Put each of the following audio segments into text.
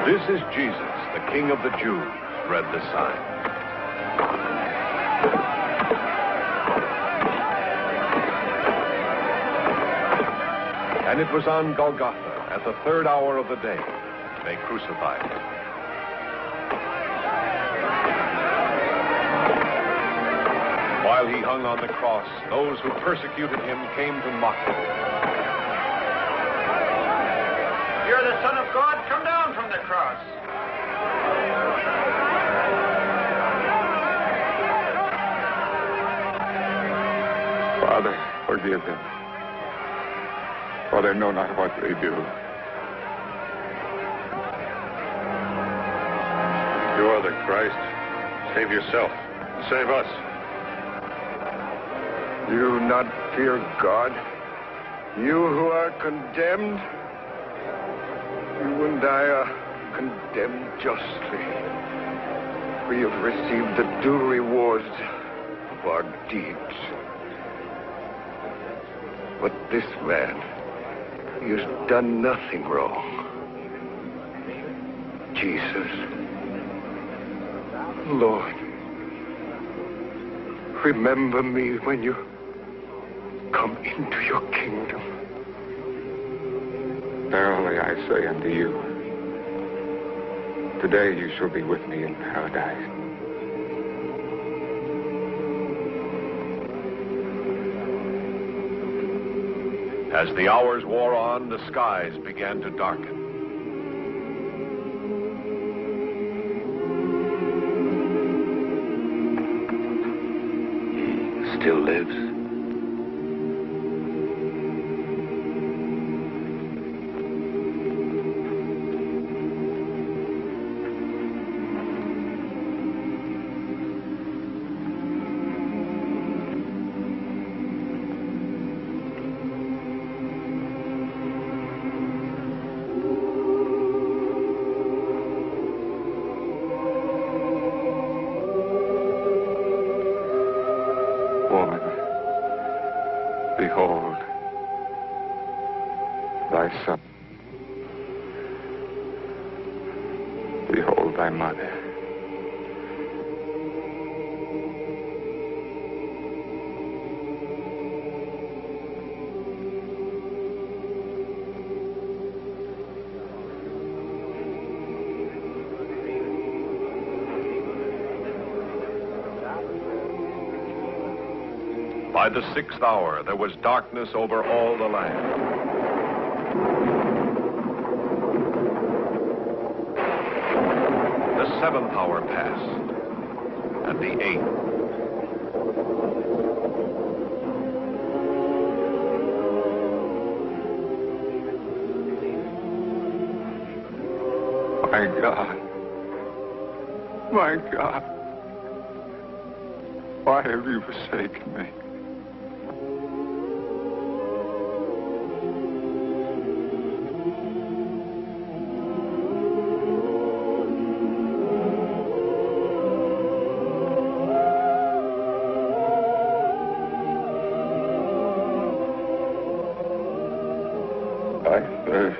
"This is Jesus, the King of the Jews," read the sign. And it was on Golgotha, at the third hour of the day, they crucified him. While he hung on the cross, those who persecuted him came to mock him. "You're the Son of God. Come down from the cross." Father, forgive them, for they know not what they do. You are the Christ. Save yourself and save us. Do you not fear God? You who are condemned? You and I are condemned justly. We have received the due rewards of our deeds. But this man, he has done nothing wrong. Jesus, Lord, remember me when you come into your kingdom. Verily I say unto you, today you shall be with me in paradise. As the hours wore on, the skies began to darken. He still lives. Behold, thy son. Behold thy mother. By the 6th hour, there was darkness over all the land. The 7th hour passed, and the 8th. My God, my God, why have you forsaken me? I thirst.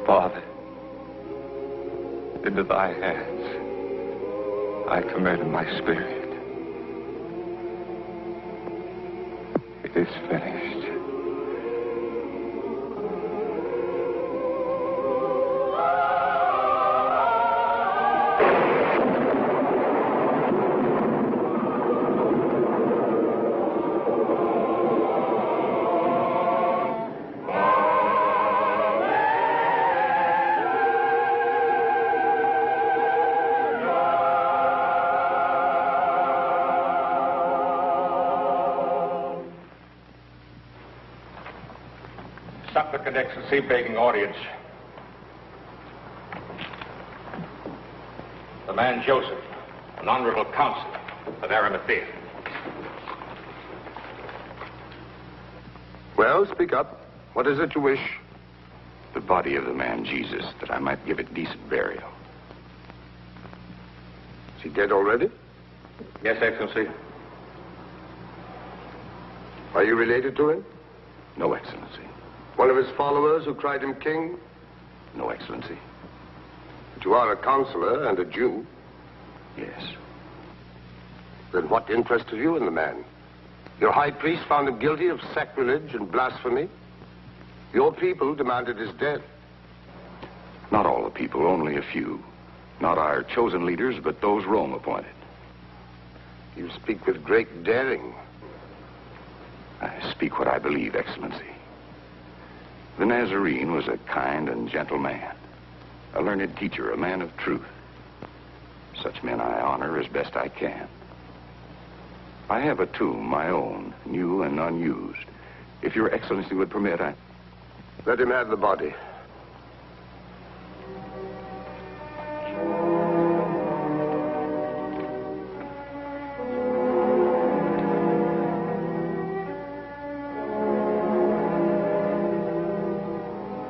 Father, into thy hands I commend my spirit. It is finished. Supplicant Excellency, begging audience. man Joseph, an honorable counselor of Arimathea. Well, speak up. What is it you wish? The body of the man Jesus, that I might give it decent burial. Is he dead already? Yes, Excellency. Are you related to him? No, Excellency. One of his followers who cried him king? No, Excellency. But you are a counselor and a Jew. Yes. Then what interested you in the man? Your high priest found him guilty of sacrilege and blasphemy. Your people demanded his death. Not all the people, only a few. Not our chosen leaders, but those Rome appointed. You speak with great daring. I speak what I believe, Excellency. The Nazarene was a kind and gentle man, a learned teacher, a man of truth. Such men I honor as best I can. I have a tomb, my own, new and unused. If Your Excellency would permit, Let him have the body.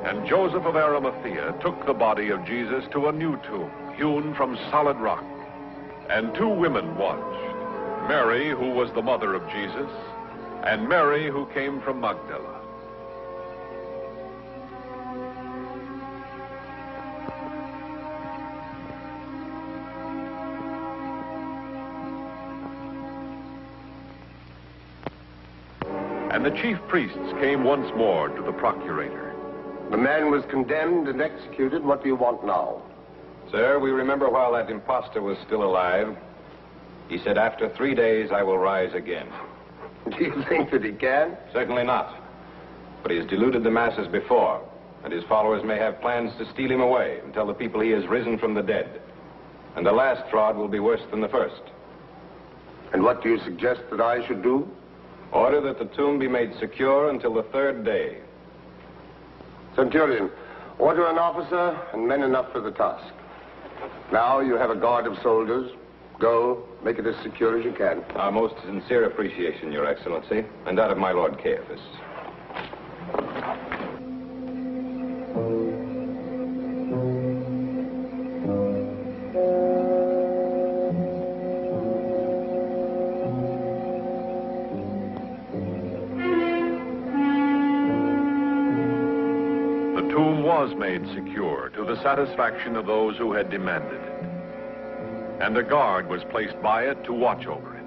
And Joseph of Arimathea took the body of Jesus to a new tomb, hewn from solid rock. And two women watched, Mary, who was the mother of Jesus, and Mary, who came from Magdala. And the chief priests came once more to the procurator. The man was condemned and executed. What do you want now? Sir, we remember while that impostor was still alive, he said, after 3 days, I will rise again. Do you think that he can? Certainly not. But he has deluded the masses before, and his followers may have plans to steal him away and tell the people he has risen from the dead. And the last fraud will be worse than the first. And what do you suggest that I should do? Order that the tomb be made secure until the 3rd day. Centurion, order an officer and men enough for the task. Now you have a guard of soldiers. Go, make it as secure as you can. Our most sincere appreciation, Your Excellency, and that of my Lord Caiaphas. The tomb was made secure to the satisfaction of those who had demanded it. And a guard was placed by it to watch over it.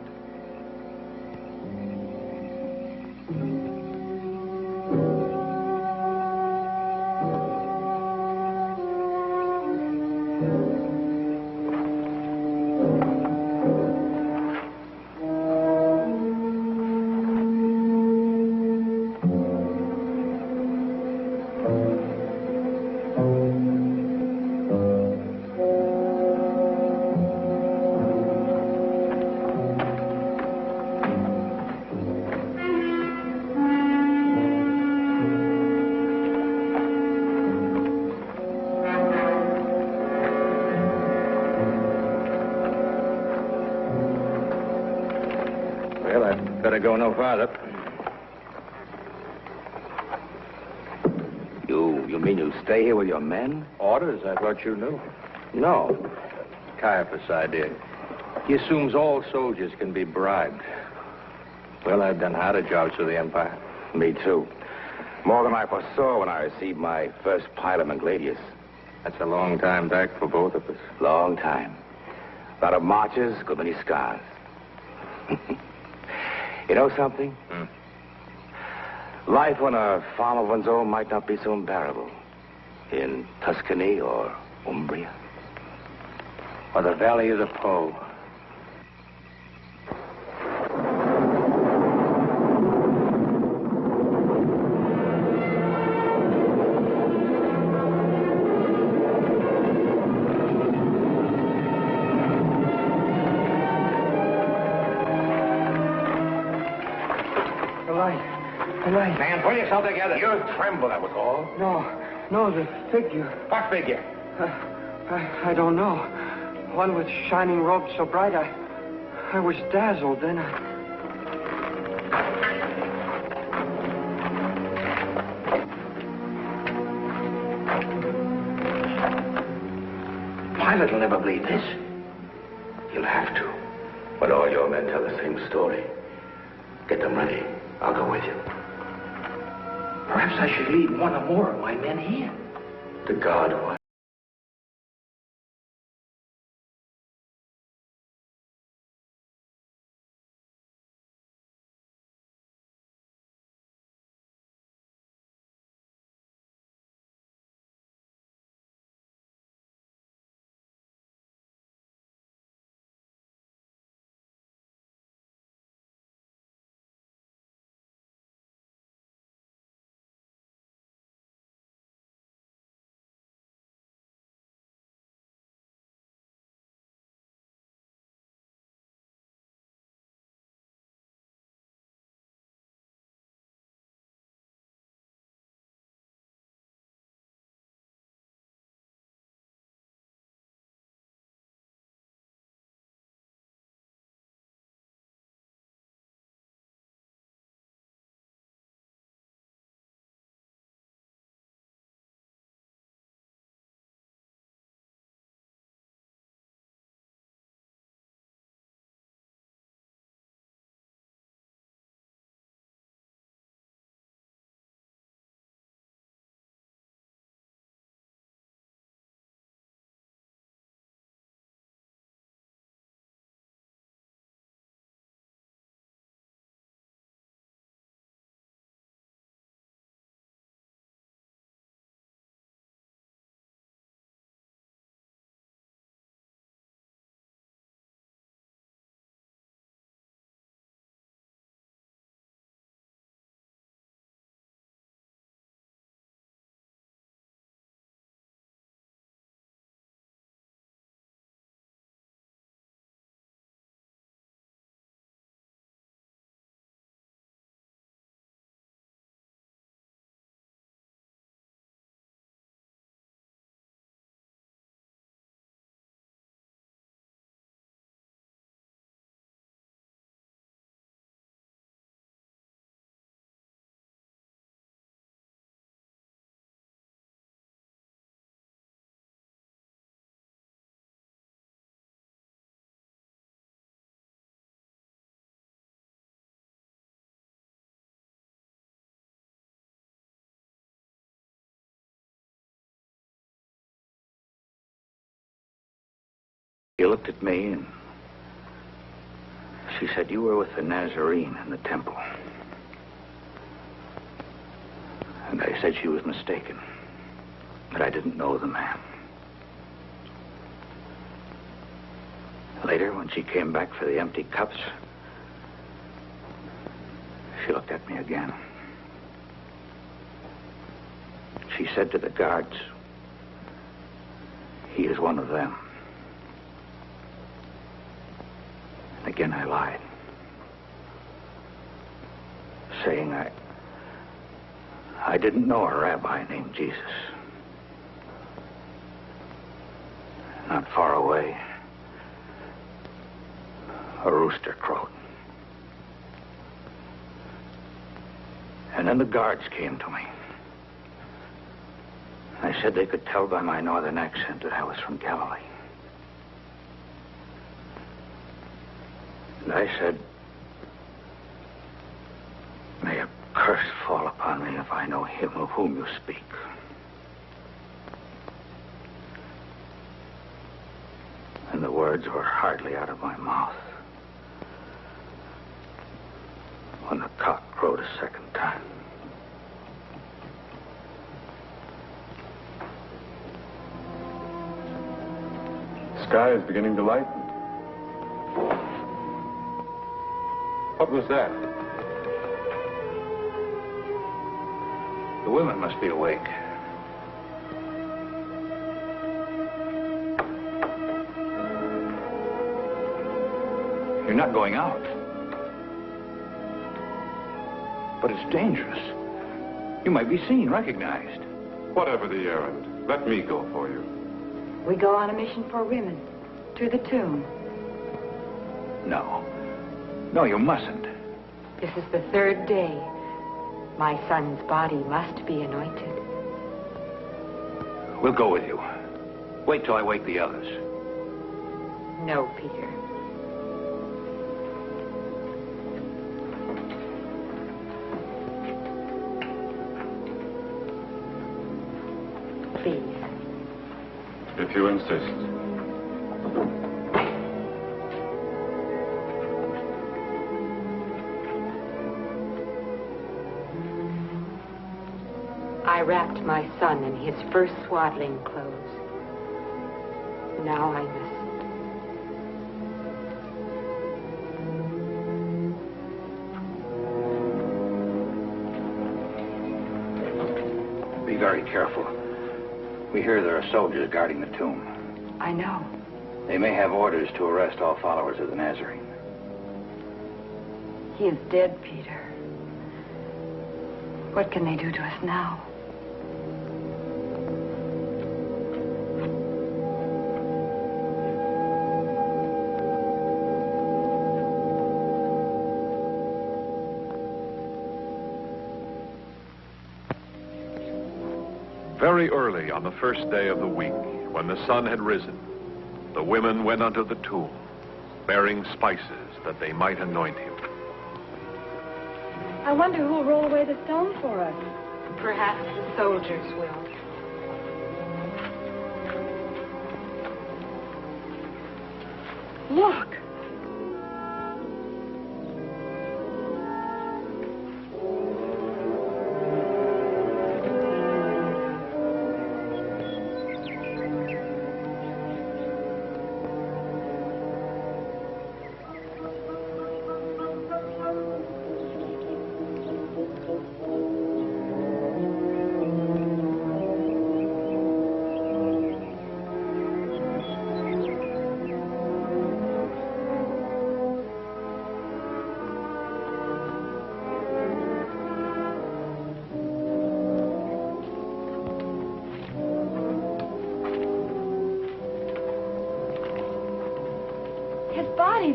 Well, I'd better go no farther. You mean you stay here with your men? Orders? I thought you knew. No. Caiaphas' idea. He assumes all soldiers can be bribed. Well, I've done harder jobs for the Empire. Me too. More than I foresaw when I received my first pilum in Gladius. That's a long time back for both of us. Long time. A lot of marches, good many scars. You know something? Life on a farm of one's own might not be so unbearable. In Tuscany or Umbria. Or the Valley of the Po. The light. Man, pull yourself together. You tremble, that was all. No, the figure. What figure? I don't know. One with shining robes so bright, I was dazzled. Then I... Pilot will never believe this. He'll have to. But all your men tell the same story. Get them ready. I'll go with you. Perhaps I should leave one or more of my men here to guard what? She looked at me and she said, "You were with the Nazarene in the temple." And I said she was mistaken, that I didn't know the man. Later, when she came back for the empty cups, she looked at me again. She said to the guards, "He is one of them." And again I lied, saying I didn't know a rabbi named Jesus. Not far away, a rooster crowed. And then the guards came to me. I said they could tell by my northern accent that I was from Galilee. And I said, "May a curse fall upon me if I know him of whom you speak." And the words were hardly out of my mouth when the cock crowed a second time. The sky is beginning to lighten. What was that? The women must be awake. You're not going out. But it's dangerous. You might be seen, recognized. Whatever the errand, let me go for you. We go on a mission for women, through the tomb? No. No, you mustn't. This is the third day. My son's body must be anointed. We'll go with you. Wait till I wake the others. No, Peter. Please. If you insist. I wrapped my son in his first swaddling clothes. Now I must. Be very careful. We hear there are soldiers guarding the tomb. I know. They may have orders to arrest all followers of the Nazarene. He is dead, Peter. What can they do to us now? Very early on the first day of the week, when the sun had risen, the women went unto the tomb, bearing spices that they might anoint him. I wonder who'll roll away the stone for us. Perhaps the soldiers will. Look!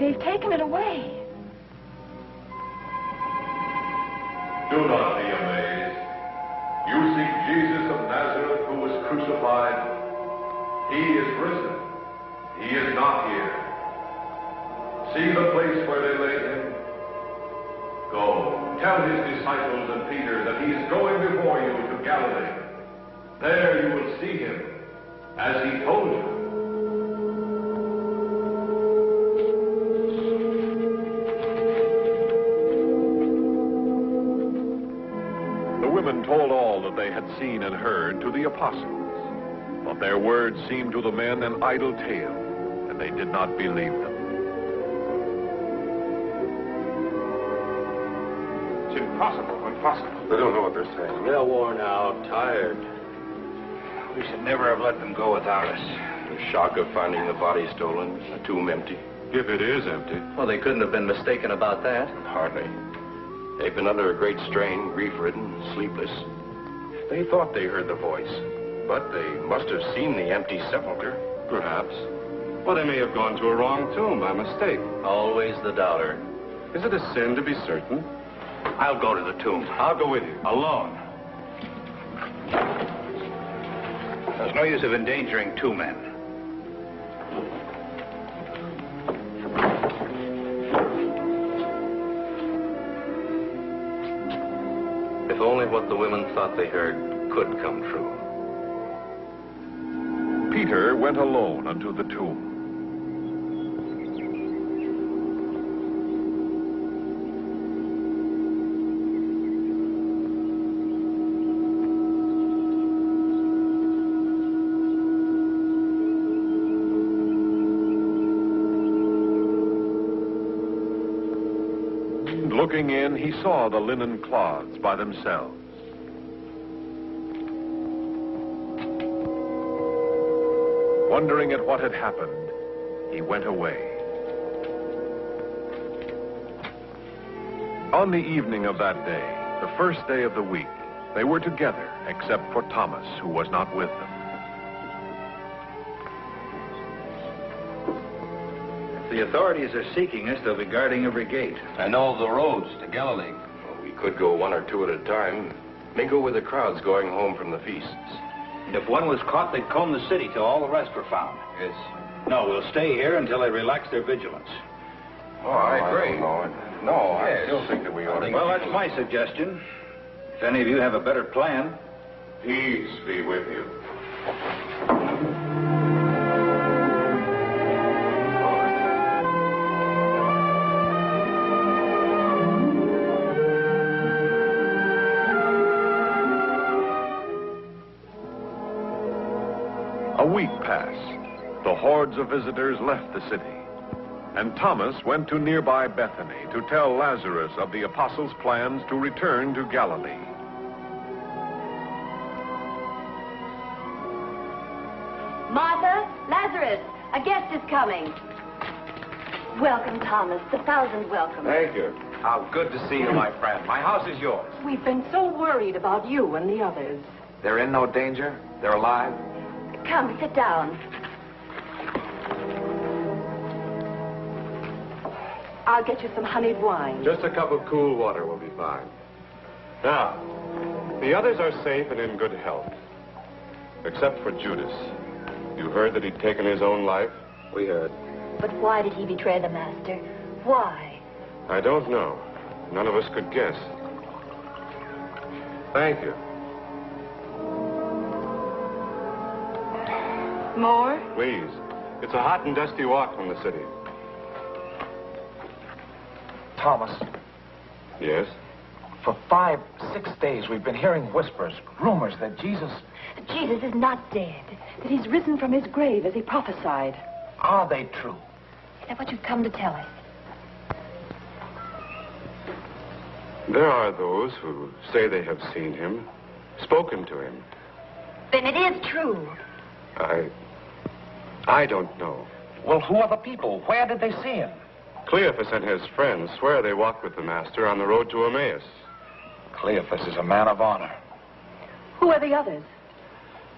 They've taken it away. Do not be amazed. You seek Jesus of Nazareth who was crucified. He is risen. He is not here. See the place where they laid him. Go, tell his disciples and Peter that he is going before you to Galilee. There you will see him, as he told you. Told all that they had seen and heard to the apostles. But their words seemed to the men an idle tale, and they did not believe them. It's impossible. They don't know what they're saying. They're worn out, tired. We should never have let them go without us. The shock of finding the body stolen, the tomb empty. If it is empty. Well, they couldn't have been mistaken about that. Hardly. They've been under a great strain, grief-ridden, sleepless. They thought they heard the voice, but they must have seen the empty sepulcher. Perhaps. Well, they may have gone to a wrong tomb by mistake. Always the doubter. Is it a sin to be certain? I'll go to the tomb. I'll go with you. Alone. There's no use of endangering two men. If only what the women thought they heard could come true. Peter went alone unto the tomb. Looking in, he saw the linen cloths by themselves. Wondering at what had happened, he went away. On the evening of that day, the first day of the week, they were together, except for Thomas, who was not with them. the authorities are seeking us, they'll be guarding every gate. I know of the roads to Galilee. Well, we could go one or two at a time. Mingle with the crowds going home from the feasts. And if one was caught, they'd comb the city till all the rest were found. Yes. No, we'll stay here until they relax their vigilance. Oh, I agree. No, I still think that we ought to... Well, that's my suggestion. If any of you have a better plan. Peace be with you. A week passed. The hordes of visitors left the city, and Thomas went to nearby Bethany to tell Lazarus of the apostles' plans to return to Galilee. Martha, Lazarus, a guest is coming. Welcome, Thomas. 1,000 welcomes. Thank you. How good to see you, my friend. My house is yours. We've been so worried about you and the others. They're in no danger? They're alive? Come, sit down. I'll get you some honeyed wine. Just a cup of cool water will be fine. Now, the others are safe and in good health. Except for Judas. You heard that he'd taken his own life? We heard. But why did he betray the master? Why? I don't know. None of us could guess. Thank you. More? Please. It's a hot and dusty walk from the city. Thomas, Yes? for 5, 6 days we've been hearing whispers, rumors that Jesus... Jesus is not dead. That he's risen from his grave as he prophesied. Are they true? Is that what you've come to tell us? There are those who say they have seen him, spoken to him. Then it is true. I don't know. Well, who are the people? Where did they see him? Cleophas and his friends swear they walked with the master on the road to Emmaus. Cleophas is a man of honor. Who are the others?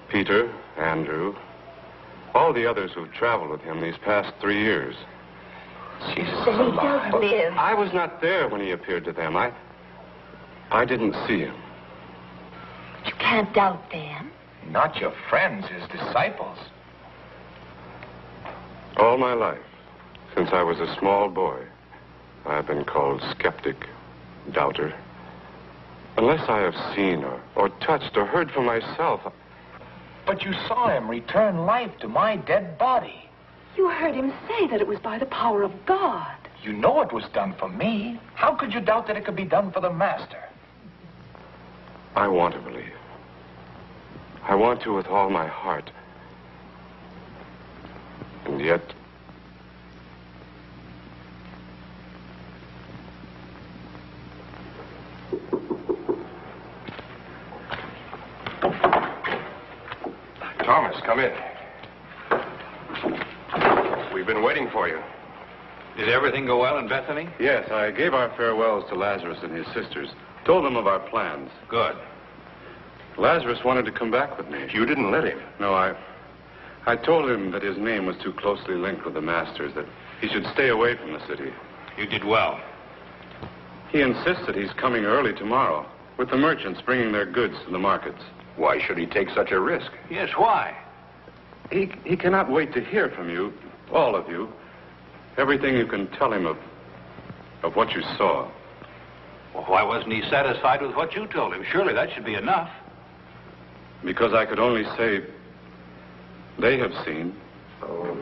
Peter, Andrew, all the others who've traveled with him these past 3 years. Jesus Then he does live. I was not there when he appeared to them. I didn't see him. But you can't doubt them. Not your friends, his disciples. All my life, since I was a small boy, I've been called skeptic, doubter. Unless I have seen or touched or heard for myself. But you saw him return life to my dead body. You heard him say that it was by the power of God. You know it was done for me. How could you doubt that it could be done for the master? I want to believe. I want to with all my heart. And yet... Thomas, come in. We've been waiting for you. Did everything go well in Bethany? Yes, I gave our farewells to Lazarus and his sisters. Told them of our plans. Good. Lazarus wanted to come back with me. You didn't let him. No, I told him that his name was too closely linked with the master's, that he should stay away from the city. You did well. He insists that he's coming early tomorrow, with the merchants bringing their goods to the markets. Why should he take such a risk? Yes, why? He cannot wait to hear from you, all of you, everything you can tell him of what you saw. Well, why wasn't he satisfied with what you told him? Surely that should be enough. Because I could only say, they have seen,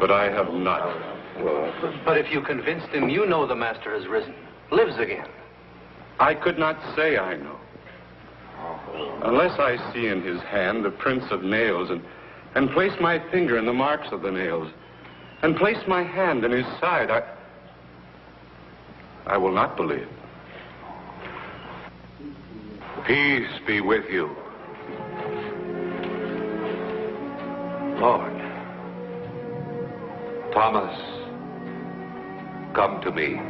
but I have not. But if you convinced him you know the master has risen, lives again. I could not say I know. Unless I see in his hand the prints of nails and place my finger in the marks of the nails and place my hand in his side, I will not believe. Peace be with you. Lord, Thomas, come to me.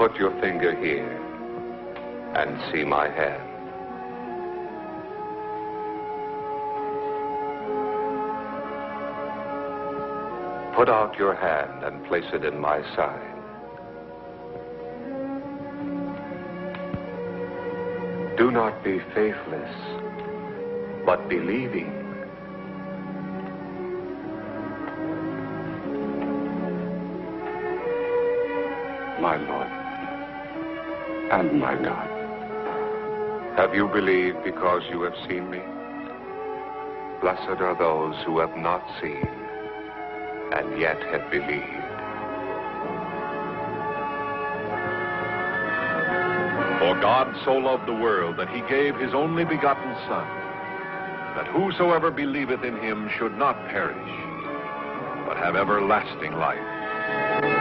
Put your finger here and see my hand. Put out your hand and place it in my side. Do not be faithless, but believing. My Lord and my God. Have you believed because you have seen me? Blessed are those who have not seen and yet have believed. For God so loved the world that he gave his only begotten Son, that whosoever believeth in him should not perish, but have everlasting life.